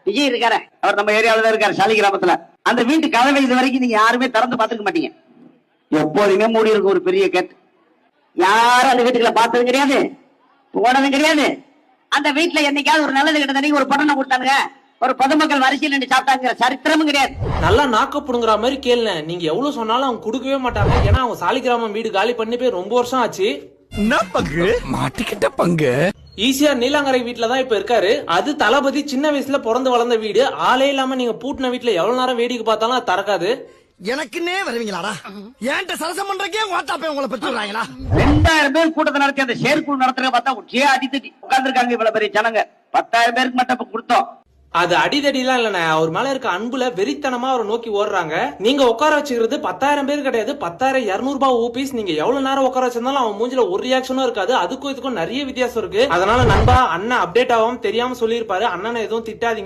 விஜய் இருக்காரு, அவர் நம்ம ஏரியாவில இருக்காரு, சாலி கிராமத்துல. அந்த வீட்டு கதவை இது வரைக்கும் நீங்க யாருமே திறந்து பாத்துக்க மாட்டீங்க. எப்போதுமே மூடி இருக்கும் ஒரு பெரிய கேட். யாரும் அந்த வீட்டுக்குள்ள பார்த்ததும் கிடையாது, போனதும் கிடையாது. அந்த வீட்டுல என்னைக்காவது ஒரு நல்லது கிட்ட ஒரு பணம் கொடுத்தாங்க, ஒரு பொதுமக்கள் வரிசையில் நின்று சாப்பிட்டாங்கிற சரித்திரமும் கிடையாது. நல்லா நாக்கப்படுங்கிற மாதிரி கேளுங்க. நீங்க எவ்வளவு சொன்னாலும் அவங்க கொடுக்கவே மாட்டாங்க. ஏன்னா அவங்க சாலிகிராமம் வீடு காலி பண்ணி போய் ரொம்ப வருஷம் ஆச்சு. மாட்டிக்கிட்ட பங்கு ஈஸியா நீலாங்கரை வீட்டுல தான் இப்ப இருக்காரு. அது தளபதி சின்ன வயசுல பிறந்து வளர்ந்த வீடு. ஆளே இல்லாம நீங்க பூட்டின வீட்டுல எவ்வளவு நேரம் வேடிக்கை பார்த்தாலும் அது திறக்காது. எனக்குன்னே வருவீங்களாடா? ஏன்ட்ட சரசம் பண்றக்கே வாட்டாப்பே உங்களை பெற்றுறாங்களா? 2000 பேர் கூட்டத்தை நடத்தி அந்த செயற்குழு நடத்துறத பார்த்தா உச்சியா அடித்தடி உட்கார்ந்து இருக்காங்க இவ்வளவு பெரிய ஜனங்க. 10,000 பேருக்கு மட்டும் கொடுத்தோம். அது அடிதடிலாம் இல்லண்ணே, அவர் மேல இருக்க அன்புல வெறித்தனமா அவரை நோக்கி ஓடுறாங்க. நீங்க உட்கார வச்சுக்கிறது 10,000 பேர் கிடையாது, 10,200 ரூபாய் ஊபிஸ். நீங்க எவ்வளவு நேரம் உட்கார வச்சிருந்தாலும் அவன் மூஞ்சில ஒரு ரியாக்ஷனும் இருக்காது. அதுக்கும் இதுக்கும் நிறைய வித்தியாசம் இருக்கு. அதனால நண்பா, அண்ணன் அப்டேட் ஆகாம தெரியாம சொல்லியிருப்பாரு. அண்ணனை எதுவும் திட்டாதீங்க.